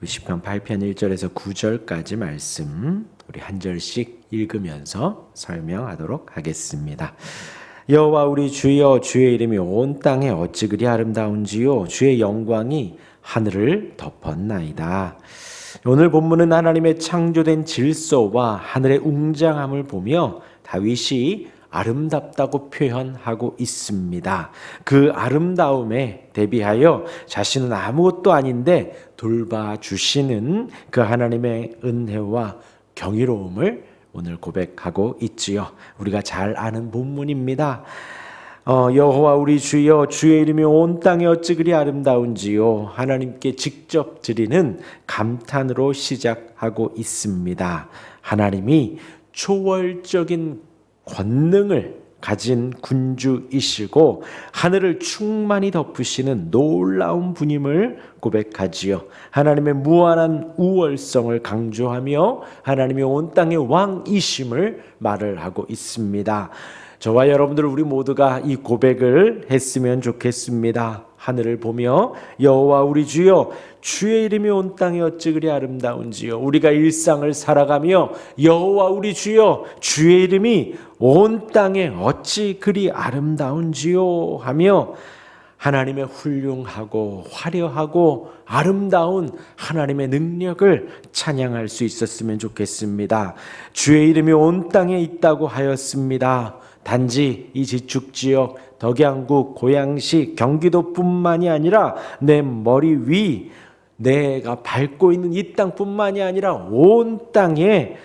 우리 시편 8편 1절에서 9절까지 말씀 우리 한 절씩 읽으면서 설명하도록 하겠습니다. 여호와 우리 주여, 주의 이름이 온 땅에 어찌 그리 아름다운지요, 주의 영광이 하늘을 덮었나이다. 오늘 본문은 하나님의 창조된 질서와 하늘의 웅장함을 보며 다윗이 아름답다고 표현하고 있습니다. 그 아름다움에 대비하여 자신은 아무것도 아닌데 돌봐주시는 그 하나님의 은혜와 경이로움을 오늘 고백하고 있지요. 우리가 잘 아는 본문입니다. 여호와 우리 주여, 주의 이름이 온 땅에 어찌 그리 아름다운지요. 하나님께 직접 드리는 감탄으로 시작하고 있습니다. 하나님이 초월적인 권능을 가진 군주이시고 하늘을 충만히 덮으시는 놀라운 분임을 고백하지요. 하나님의 무한한 우월성을 강조하며 하나님의 온 땅의 왕이심을 말을 하고 있습니다. 저와 여러분들 우리 모두가 이 고백을 했으면 좋겠습니다. 하늘을 보며 여호와 우리 주여, 주의 이름이 온 땅에 어찌 그리 아름다운지요. 우리가 일상을 살아가며 여호와 우리 주여, 주의 이름이 온 땅에 어찌 그리 아름다운지요 하며 하나님의 훌륭하고 화려하고 아름다운 하나님의 능력을 찬양할 수 있었으면 좋겠습니다. 주의 이름이 온 땅에 있다고 하였습니다. 단지 이 지축지역 덕양구, 고양시, 경기도뿐만이 아니라 내 머리 위, 내가 밟고 있는 이 땅뿐만이 아니라 온 땅에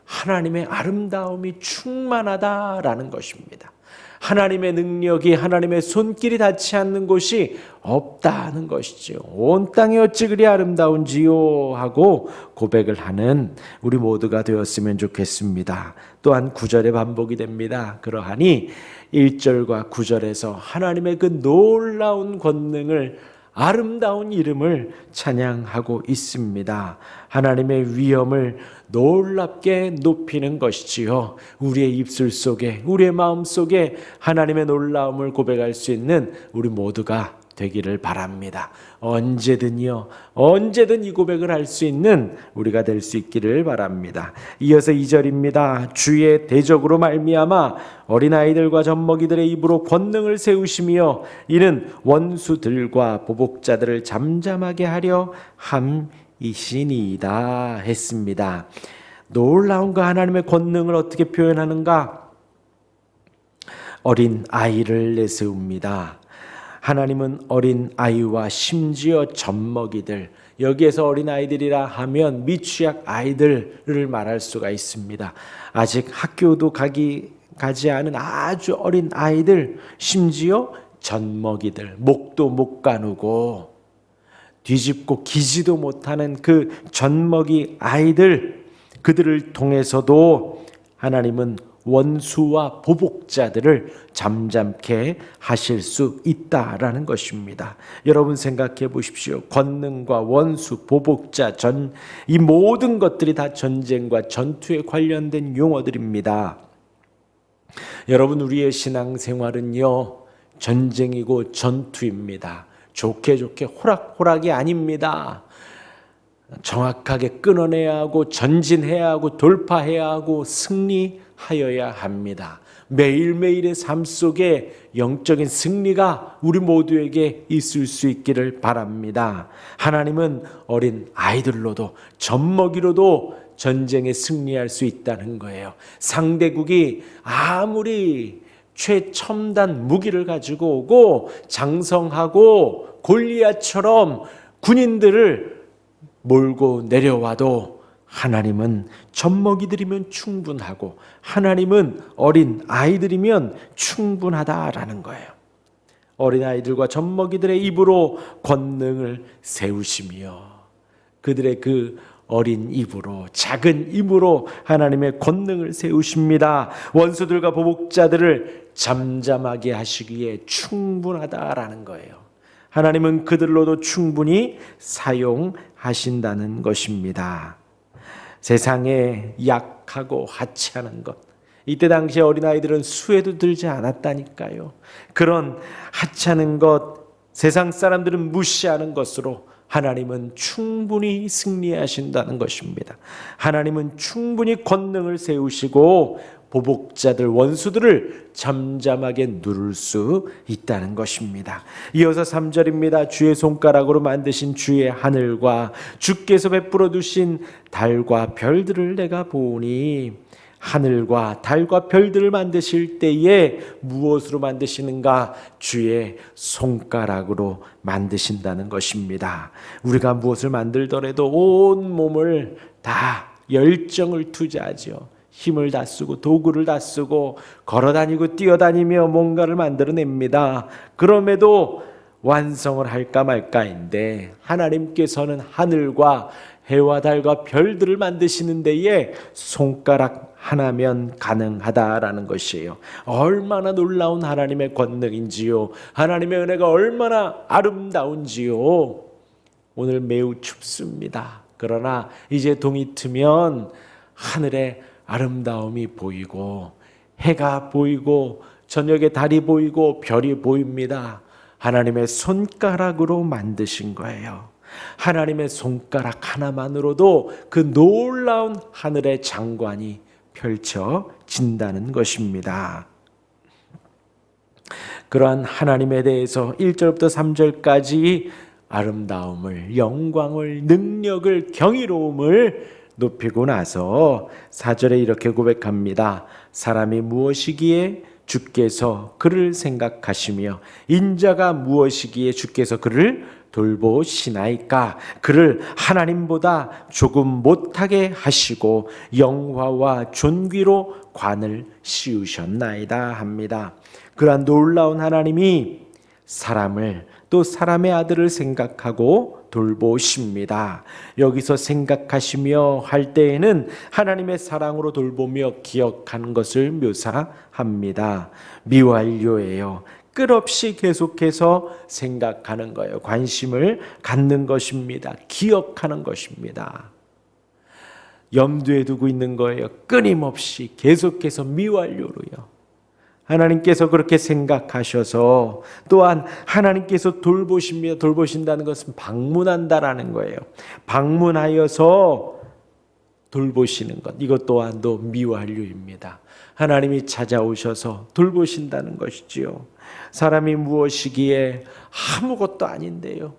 하나님의 아름다움이 충만하다라는 것입니다. 하나님의 능력이, 하나님의 손길이 닿지 않는 곳이 없다는 것이죠. 온 땅이 어찌 그리 아름다운지요 하고 고백을 하는 우리 모두가 되었으면 좋겠습니다. 또한 9절에 반복이 됩니다. 그러하니 1절과 9절에서 하나님의 그 놀라운 권능을, 아름다운 이름을 찬양하고 있습니다. 하나님의 위엄을 놀랍게 높이는 것이지요. 우리의 입술 속에, 우리의 마음 속에 하나님의 놀라움을 고백할 수 있는 우리 모두가 되기를 바랍니다. 언제든요, 언제든 이 고백을 할 수 있는 우리가 될 수 있기를 바랍니다. 이어서 2절입니다. 주의 대적으로 말미암아 어린아이들과 젖먹이들의 입으로 권능을 세우시며 이는 원수들과 보복자들을 잠잠하게 하려 함이시니이다 했습니다. 놀라운 그 하나님의 권능을 어떻게 표현하는가? 어린 아이를 내세웁니다. 하나님은 어린 아이와 심지어 젖먹이들, 여기에서 어린 아이들이라 하면 미취학 아이들을 말할 수가 있습니다. 아직 학교도 가지 않은 아주 어린 아이들, 심지어 젖먹이들, 목도 못 가누고 뒤집고 기지도 못하는 그 젖먹이 아이들, 그들을 통해서도 하나님은 원수와 보복자들을 잠잠케 하실 수 있다라는 것입니다. 여러분 생각해 보십시오. 권능과 원수, 보복자, 이 모든 것들이 다 전쟁과 전투에 관련된 용어들입니다. 여러분, 우리의 신앙생활은요, 전쟁이고 전투입니다. 좋게 호락호락이 아닙니다. 정확하게 끊어내야 하고 전진해야 하고 돌파해야 하고 승리하여야 합니다. 매일매일의 삶 속에 영적인 승리가 우리 모두에게 있을 수 있기를 바랍니다. 하나님은 어린 아이들로도 젖먹이로도 전쟁에 승리할 수 있다는 거예요. 상대국이 아무리 최첨단 무기를 가지고 오고 장성하고 골리앗처럼 군인들을 몰고 내려와도 하나님은 젖먹이들이면 충분하고 하나님은 어린 아이들이면 충분하다라는 거예요. 어린 아이들과 젖먹이들의 입으로 권능을 세우시며 그들의 그 어린 입으로, 작은 입으로 하나님의 권능을 세우십니다. 원수들과 보복자들을 잠잠하게 하시기에 충분하다라는 거예요. 하나님은 그들로도 충분히 사용하신다는 것입니다. 세상에 약하고 하찮은 것, 이때 당시에 어린아이들은 수에도 들지 않았다니까요. 그런 하찮은 것, 세상 사람들은 무시하는 것으로 하나님은 충분히 승리하신다는 것입니다. 하나님은 충분히 권능을 세우시고 보복자들, 원수들을 잠잠하게 누를 수 있다는 것입니다. 이어서 3절입니다. 주의 손가락으로 만드신 주의 하늘과 주께서 베풀어 두신 달과 별들을 내가 보니, 하늘과 달과 별들을 만드실 때에 무엇으로 만드시는가? 주의 손가락으로 만드신다는 것입니다. 우리가 무엇을 만들더라도 온 몸을 다 열정을 투자하죠. 힘을 다 쓰고 도구를 다 쓰고 걸어다니고 뛰어다니며 뭔가를 만들어냅니다. 그럼에도 완성을 할까 말까인데 하나님께서는 하늘과 해와 달과 별들을 만드시는 데에 손가락 하나면 가능하다라는 것이에요. 얼마나 놀라운 하나님의 권능인지요. 하나님의 은혜가 얼마나 아름다운지요. 오늘 매우 춥습니다. 그러나 이제 동이 트면 하늘에 아름다움이 보이고 해가 보이고 저녁에 달이 보이고 별이 보입니다. 하나님의 손가락으로 만드신 거예요. 하나님의 손가락 하나만으로도 그 놀라운 하늘의 장관이 펼쳐진다는 것입니다. 그러한 하나님에 대해서 1절부터 3절까지 아름다움을, 영광을, 능력을, 경이로움을 높이고 나서 4절에 이렇게 고백합니다. 사람이 무엇이기에 주께서 그를 생각하시며 인자가 무엇이기에 주께서 그를 돌보시나이까. 그를 하나님보다 조금 못하게 하시고 영화와 존귀로 관을 씌우셨나이다 합니다. 그러한 놀라운 하나님이 사람을, 또 사람의 아들을 생각하고 돌보십니다. 여기서 생각하시며 할 때에는 하나님의 사랑으로 돌보며 기억하는 것을 묘사합니다. 미완료예요. 끝없이 계속해서 생각하는 거예요. 관심을 갖는 것입니다. 기억하는 것입니다. 염두에 두고 있는 거예요. 끊임없이 계속해서 미완료로요. 하나님께서 그렇게 생각하셔서 또한 하나님께서 돌보십니다. 돌보신다는 것은 방문한다라는 거예요. 방문하여서 돌보시는 것, 이것 또한도 미완료입니다. 하나님이 찾아오셔서 돌보신다는 것이지요. 사람이 무엇이기에 아무것도 아닌데요.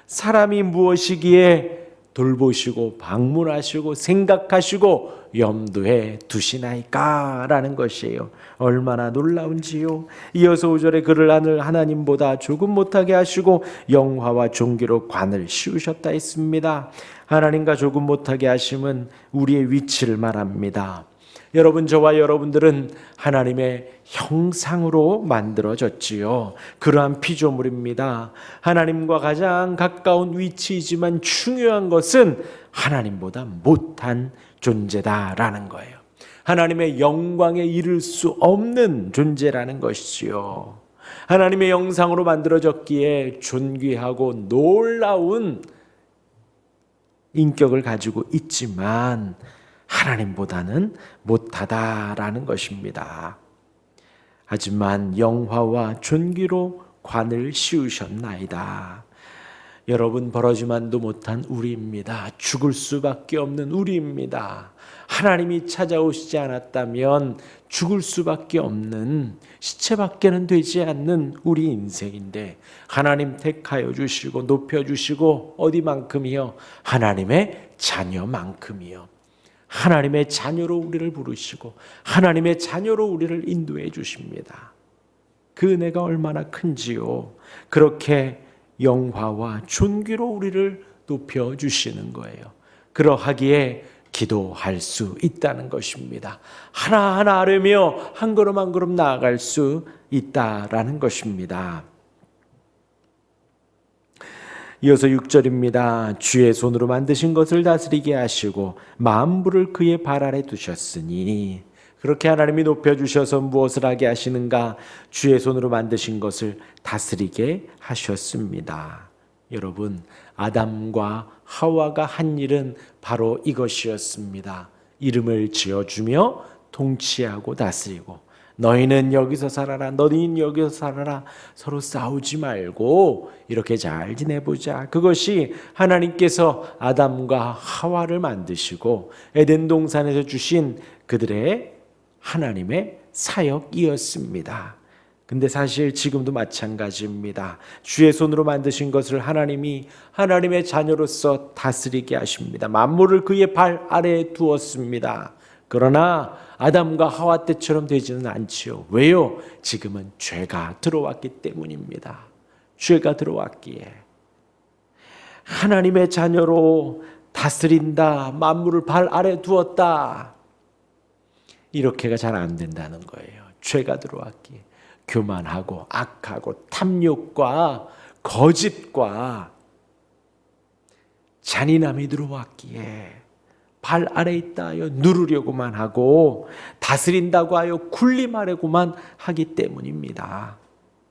사람이 무엇이기에 돌보시고 방문하시고 생각하시고 염두에 두시나이까 라는 것이에요. 얼마나 놀라운지요. 이어서 5절에 그를 하나님보다 조금 못하게 하시고 영화와 존귀로 관을 씌우셨다 했습니다. 하나님과 조금 못하게 하심은 우리의 위치를 말합니다. 여러분, 저와 여러분들은 하나님의 형상으로 만들어졌지요. 그러한 피조물입니다. 하나님과 가장 가까운 위치이지만 중요한 것은 하나님보다 못한 존재다라는 거예요. 하나님의 영광에 이를 수 없는 존재라는 것이지요. 하나님의 형상으로 만들어졌기에 존귀하고 놀라운 인격을 가지고 있지만 하나님보다는 못하다라는 것입니다. 하지만 영화와 존귀로 관을 씌우셨나이다. 여러분, 벌어지만도 못한 우리입니다. 죽을 수밖에 없는 우리입니다. 하나님이 찾아오시지 않았다면 죽을 수밖에 없는, 시체밖에는 되지 않는 우리 인생인데 하나님 택하여 주시고 높여주시고 어디만큼이요? 하나님의 자녀만큼이요. 하나님의 자녀로 우리를 부르시고 하나님의 자녀로 우리를 인도해 주십니다. 그 은혜가 얼마나 큰지요. 그렇게 영화와 존귀로 우리를 높여주시는 거예요. 그러하기에 기도할 수 있다는 것입니다. 하나하나 아뢰며 한 걸음 한 걸음 나아갈 수 있다라는 것입니다. 이어서 6절입니다. 주의 손으로 만드신 것을 다스리게 하시고 만물을 그의 발 아래 두셨으니. 그렇게 하나님이 높여주셔서 무엇을 하게 하시는가? 주의 손으로 만드신 것을 다스리게 하셨습니다. 여러분, 아담과 하와가 한 일은 바로 이것이었습니다. 이름을 지어주며 통치하고 다스리고 너희는 여기서 살아라, 너희는 여기서 살아라. 서로 싸우지 말고 이렇게 잘 지내보자. 그것이 하나님께서 아담과 하와를 만드시고 에덴 동산에서 주신 그들의 하나님의 사역이었습니다. 근데 사실 지금도 마찬가지입니다. 주의 손으로 만드신 것을 하나님이 하나님의 자녀로서 다스리게 하십니다. 만물을 그의 발 아래에 두었습니다. 그러나 아담과 하와 때처럼 되지는 않지요. 왜요? 지금은 죄가 들어왔기 때문입니다. 죄가 들어왔기에 하나님의 자녀로 다스린다, 만물을 발 아래에 두었다, 이렇게가 잘 안 된다는 거예요. 죄가 들어왔기에 교만하고 악하고 탐욕과 거짓과 잔인함이 들어왔기에 발 아래 있다 하여 누르려고만 하고 다스린다고 하여 군림하려고만 하기 때문입니다.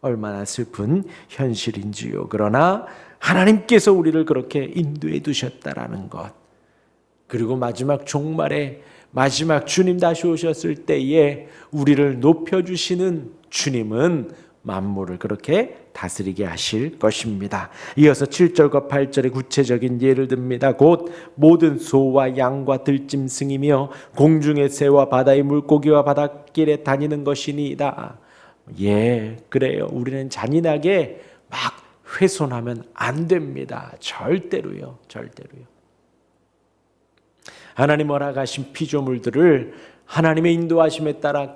얼마나 슬픈 현실인지요. 그러나 하나님께서 우리를 그렇게 인도해 두셨다라는 것, 그리고 마지막 종말에 마지막 주님 다시 오셨을 때에 우리를 높여주시는 주님은 만물을 그렇게 다스리게 하실 것입니다. 이어서 7절과 8절에 구체적인 예를 듭니다. 곧 모든 소와 양과 들짐승이며 공중의 새와 바다의 물고기와 바닷길에 다니는 것이니이다. 예, 그래요. 우리는 잔인하게 막 훼손하면 안 됩니다. 절대로요. 절대로요. 하나님 허락하신 피조물들을 하나님의 인도하심에 따라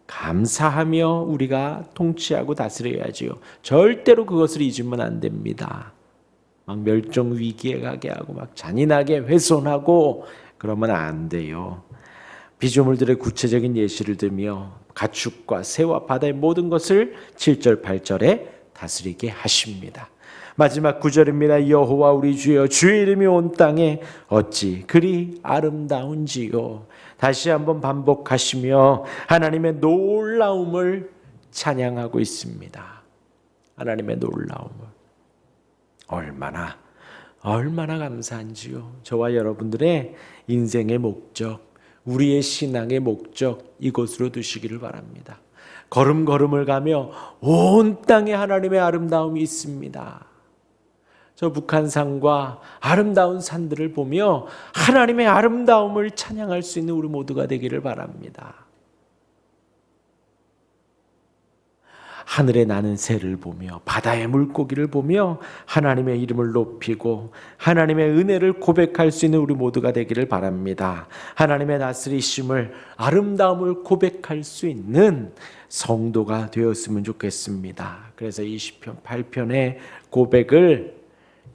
감사하며 우리가 통치하고 다스려야지요. 절대로 그것을 잊으면 안 됩니다. 막 멸종 위기에 가게 하고 막 잔인하게 훼손하고 그러면 안 돼요. 피조물들의 구체적인 예시를 들며 가축과 새와 바다의 모든 것을 7절 8절에 다스리게 하십니다. 마지막 9절입니다. 여호와 우리 주여, 주의 이름이 온 땅에 어찌 그리 아름다운지요. 다시 한번 반복하시며 하나님의 놀라움을 찬양하고 있습니다. 하나님의 놀라움을 얼마나 감사한지요. 저와 여러분들의 인생의 목적, 우리의 신앙의 목적, 이곳으로 두시기를 바랍니다. 걸음걸음을 가며 온 땅에 하나님의 아름다움이 있습니다. 저 북한산과 아름다운 산들을 보며 하나님의 아름다움을 찬양할 수 있는 우리 모두가 되기를 바랍니다. 하늘에 나는 새를 보며 바다의 물고기를 보며 하나님의 이름을 높이고 하나님의 은혜를 고백할 수 있는 우리 모두가 되기를 바랍니다. 하나님의 다스리심을, 아름다움을 고백할 수 있는 성도가 되었으면 좋겠습니다. 그래서 이 시편 8편의 고백을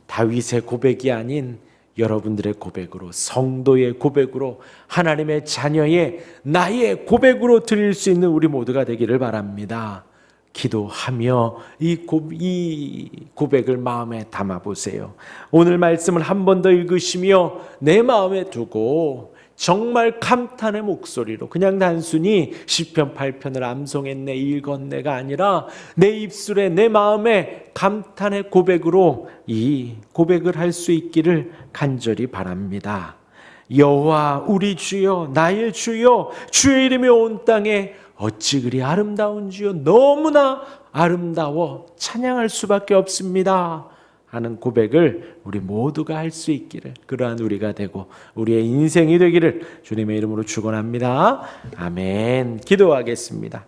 다윗의 고백이 아닌 여러분들의 고백으로, 성도의 고백으로, 하나님의 자녀의 나의 고백으로 드릴 수 있는 우리 모두가 되기를 바랍니다. 기도하며 이 고백을 마음에 담아보세요. 오늘 말씀을 한 번 더 읽으시며 내 마음에 두고 정말 감탄의 목소리로, 그냥 단순히 시편 8편을 암송했네, 읽었네가 아니라 내 입술에, 내 마음에 감탄의 고백으로 이 고백을 할 수 있기를 간절히 바랍니다. 여호와 우리 주여, 나의 주여, 주의 이름이 온 땅에 어찌 그리 아름다운지요. 너무나 아름다워 찬양할 수밖에 없습니다 하는 고백을 우리 모두가 할 수 있기를, 그러한 우리가 되고 우리의 인생이 되기를 주님의 이름으로 축원합니다. 아멘. 기도하겠습니다.